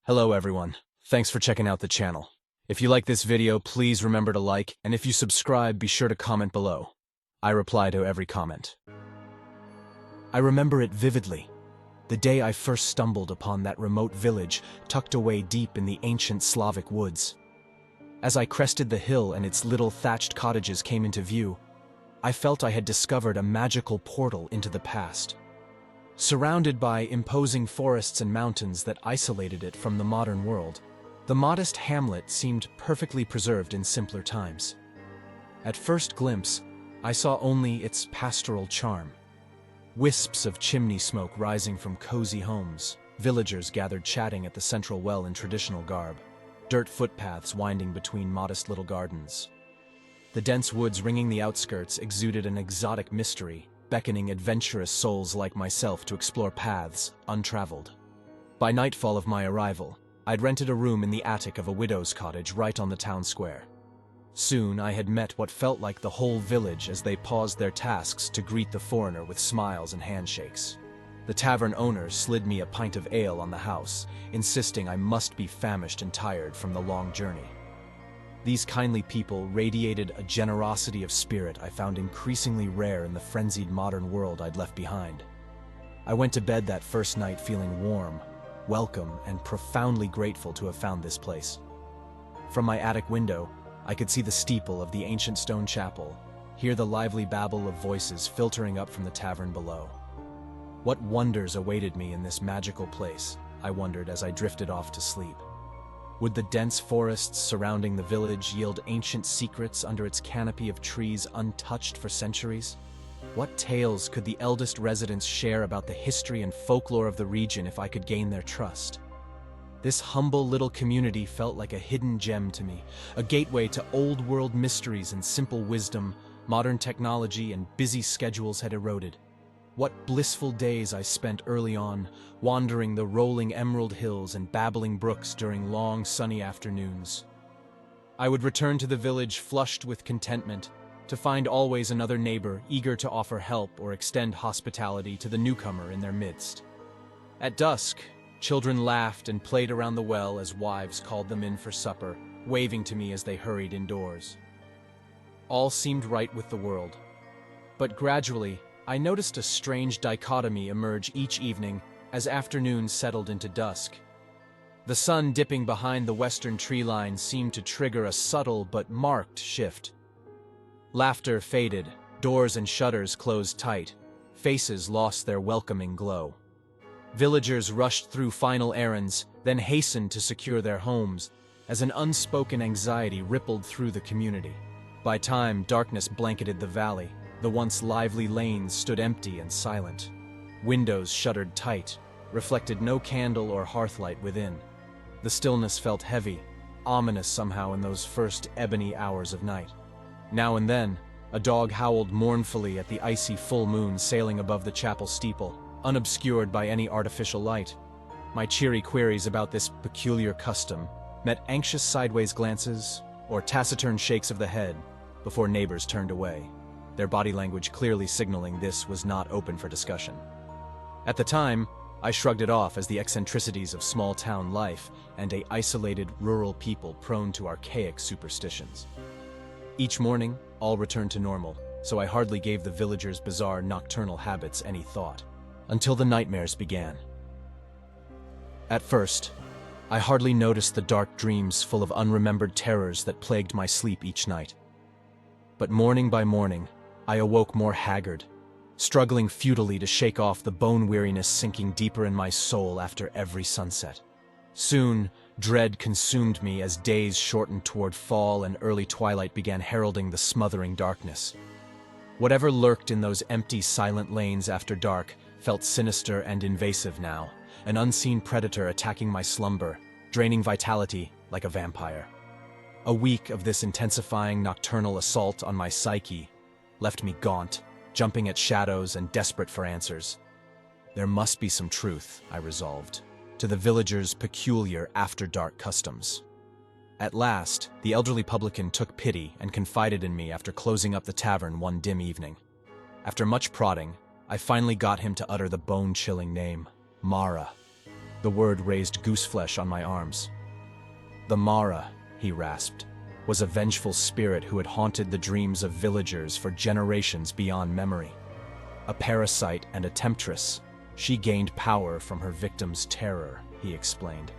Hello everyone, thanks for checking out the channel. If you like this video, please remember to like, and if you subscribe, be sure to comment below. I reply to every comment. I remember it vividly. The day I first stumbled upon that remote village tucked away deep in the ancient Slavic woods. As I crested the hill and its little thatched cottages came into view, I felt I had discovered a magical portal into the past. Surrounded by imposing forests and mountains that isolated it from the modern world, the modest hamlet seemed perfectly preserved in simpler times. At first glimpse, I saw only its pastoral charm. Wisps of chimney smoke rising from cozy homes, villagers gathered chatting at the central well in traditional garb, dirt footpaths winding between modest little gardens. The dense woods ringing the outskirts exuded an exotic mystery, beckoning adventurous souls like myself to explore paths untraveled. By nightfall of my arrival, I'd rented a room in the attic of a widow's cottage right on the town square. Soon I had met what felt like the whole village as they paused their tasks to greet the foreigner with smiles and handshakes. The tavern owner slid me a pint of ale on the house, insisting I must be famished and tired from the long journey. These kindly people radiated a generosity of spirit I found increasingly rare in the frenzied modern world I'd left behind. I went to bed that first night feeling warm, welcome, and profoundly grateful to have found this place. From my attic window, I could see the steeple of the ancient stone chapel, hear the lively babble of voices filtering up from the tavern below. What wonders awaited me in this magical place, I wondered as I drifted off to sleep. Would the dense forests surrounding the village yield ancient secrets under its canopy of trees untouched for centuries? What tales could the eldest residents share about the history and folklore of the region if I could gain their trust? This humble little community felt like a hidden gem to me, a gateway to old-world mysteries and simple wisdom modern technology and busy schedules had eroded. What blissful days I spent early on, wandering the rolling emerald hills and babbling brooks during long, sunny afternoons. I would return to the village flushed with contentment, to find always another neighbor eager to offer help or extend hospitality to the newcomer in their midst. At dusk, children laughed and played around the well as wives called them in for supper, waving to me as they hurried indoors. All seemed right with the world. But gradually, I noticed a strange dichotomy emerge each evening as afternoon settled into dusk. The sun dipping behind the western tree line seemed to trigger a subtle but marked shift. Laughter faded, doors and shutters closed tight, faces lost their welcoming glow. Villagers rushed through final errands, then hastened to secure their homes, as an unspoken anxiety rippled through the community. By time, darkness blanketed the valley. The once lively lanes stood empty and silent. Windows shuttered tight, reflected no candle or hearthlight within. The stillness felt heavy, ominous somehow in those first ebony hours of night. Now and then, a dog howled mournfully at the icy full moon sailing above the chapel steeple, unobscured by any artificial light. My cheery queries about this peculiar custom met anxious sideways glances or taciturn shakes of the head before neighbors turned away, their body language clearly signaling this was not open for discussion. At the time, I shrugged it off as the eccentricities of small-town life and an isolated rural people prone to archaic superstitions. Each morning, all returned to normal, so I hardly gave the villagers' bizarre nocturnal habits any thought, until the nightmares began. At first, I hardly noticed the dark dreams full of unremembered terrors that plagued my sleep each night. But morning by morning, I awoke more haggard, struggling futilely to shake off the bone weariness sinking deeper in my soul after every sunset. Soon, dread consumed me as days shortened toward fall and early twilight began heralding the smothering darkness. Whatever lurked in those empty, silent lanes after dark felt sinister and invasive now, an unseen predator attacking my slumber, draining vitality like a vampire. A week of this intensifying nocturnal assault on my psyche left me gaunt, jumping at shadows and desperate for answers. There must be some truth, I resolved, to the villagers' peculiar after-dark customs. At last, the elderly publican took pity and confided in me after closing up the tavern one dim evening. After much prodding, I finally got him to utter the bone-chilling name, Mara. The word raised gooseflesh on my arms. The Mara, he rasped, was a vengeful spirit who had haunted the dreams of villagers for generations beyond memory. A parasite and a temptress, she gained power from her victim's terror, he explained.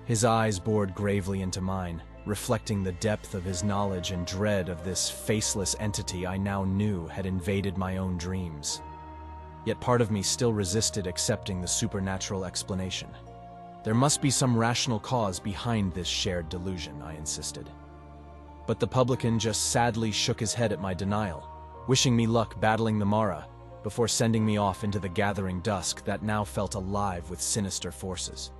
His eyes bored gravely into mine, reflecting the depth of his knowledge and dread of this faceless entity I now knew had invaded my own dreams. Yet part of me still resisted accepting the supernatural explanation. There must be some rational cause behind this shared delusion, I insisted. But the publican just sadly shook his head at my denial, wishing me luck battling the Mara, before sending me off into the gathering dusk that now felt alive with sinister forces.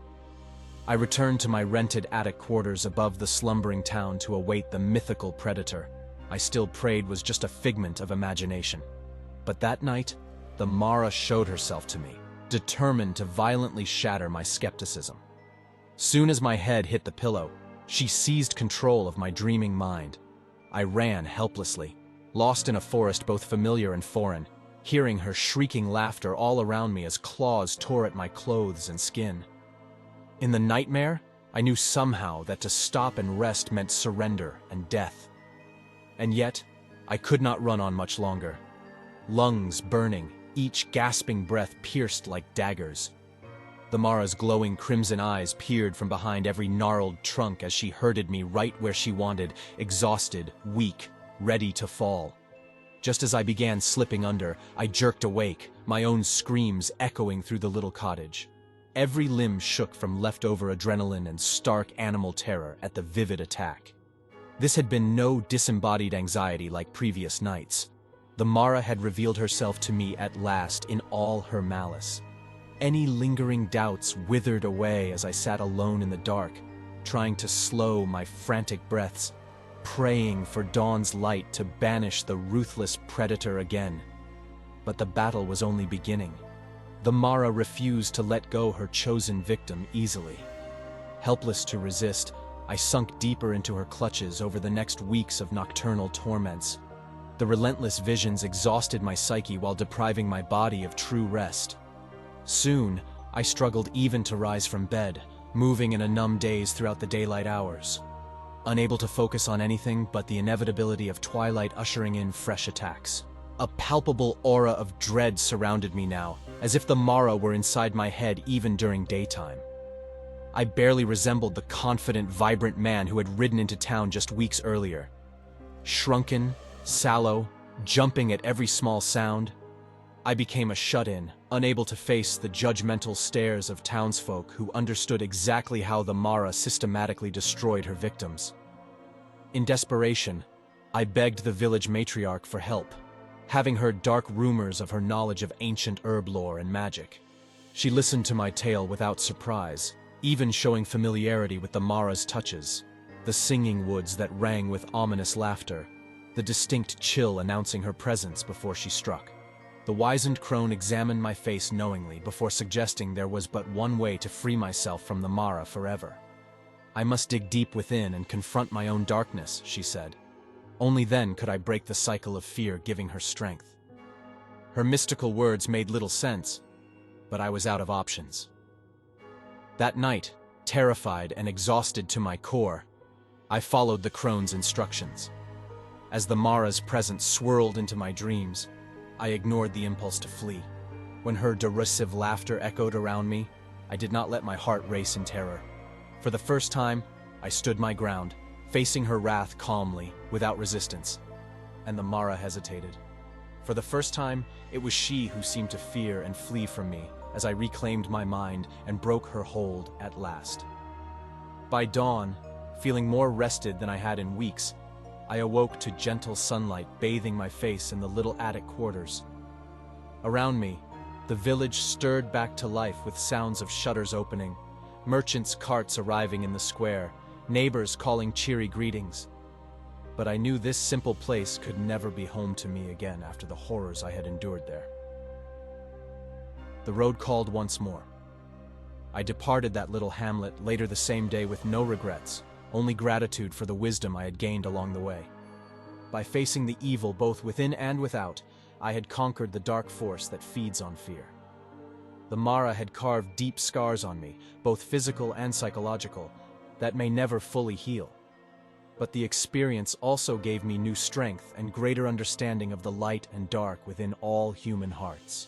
I returned to my rented attic quarters above the slumbering town to await the mythical predator I still prayed was just a figment of imagination. But that night, the Mara showed herself to me, determined to violently shatter my skepticism. Soon as my head hit the pillow, she seized control of my dreaming mind. I ran helplessly, lost in a forest both familiar and foreign, hearing her shrieking laughter all around me as claws tore at my clothes and skin. In the nightmare, I knew somehow that to stop and rest meant surrender and death. And yet, I could not run on much longer. Lungs burning, each gasping breath pierced like daggers. The Mara's glowing crimson eyes peered from behind every gnarled trunk as she herded me right where she wanted, exhausted, weak, ready to fall. Just as I began slipping under, I jerked awake, my own screams echoing through the little cottage. Every limb shook from leftover adrenaline and stark animal terror at the vivid attack. This had been no disembodied anxiety like previous nights. The Mara had revealed herself to me at last in all her malice. Any lingering doubts withered away as I sat alone in the dark, trying to slow my frantic breaths, praying for dawn's light to banish the ruthless predator again. But the battle was only beginning. The Mara refused to let go her chosen victim easily. Helpless to resist, I sunk deeper into her clutches over the next weeks of nocturnal torments. The relentless visions exhausted my psyche while depriving my body of true rest. Soon, I struggled even to rise from bed, moving in a numb daze throughout the daylight hours. Unable to focus on anything but the inevitability of twilight ushering in fresh attacks. A palpable aura of dread surrounded me now, as if the Mara were inside my head even during daytime. I barely resembled the confident, vibrant man who had ridden into town just weeks earlier. Shrunken, sallow, jumping at every small sound, I became a shut-in, unable to face the judgmental stares of townsfolk who understood exactly how the Mara systematically destroyed her victims. In desperation, I begged the village matriarch for help, having heard dark rumors of her knowledge of ancient herb lore and magic. She listened to my tale without surprise, even showing familiarity with the Mara's touches, the singing woods that rang with ominous laughter, the distinct chill announcing her presence before she struck. The wizened crone examined my face knowingly before suggesting there was but one way to free myself from the Mara forever. I must dig deep within and confront my own darkness, she said. Only then could I break the cycle of fear giving her strength. Her mystical words made little sense, but I was out of options. That night, terrified and exhausted to my core, I followed the crone's instructions. As the Mara's presence swirled into my dreams, I ignored the impulse to flee. When her derisive laughter echoed around me, I did not let my heart race in terror. For the first time, I stood my ground, facing her wrath calmly, without resistance. And the Mara hesitated. For the first time, it was she who seemed to fear and flee from me as I reclaimed my mind and broke her hold at last. By dawn, feeling more rested than I had in weeks, I awoke to gentle sunlight bathing my face in the little attic quarters. Around me, the village stirred back to life with sounds of shutters opening, merchants' carts arriving in the square, neighbors calling cheery greetings. But I knew this simple place could never be home to me again after the horrors I had endured there. The road called once more. I departed that little hamlet later the same day with no regrets, only gratitude for the wisdom I had gained along the way. By facing the evil both within and without, I had conquered the dark force that feeds on fear. The Mara had carved deep scars on me, both physical and psychological, that may never fully heal. But the experience also gave me new strength and greater understanding of the light and dark within all human hearts.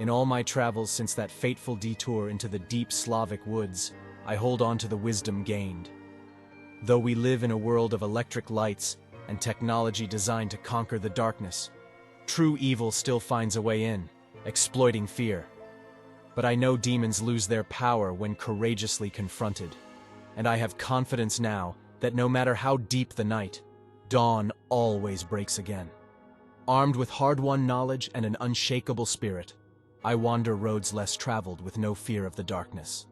In all my travels since that fateful detour into the deep Slavic woods, I hold on to the wisdom gained. Though we live in a world of electric lights and technology designed to conquer the darkness, true evil still finds a way in, exploiting fear. But I know demons lose their power when courageously confronted, and I have confidence now that no matter how deep the night, dawn always breaks again. Armed with hard-won knowledge and an unshakable spirit, I wander roads less traveled with no fear of the darkness.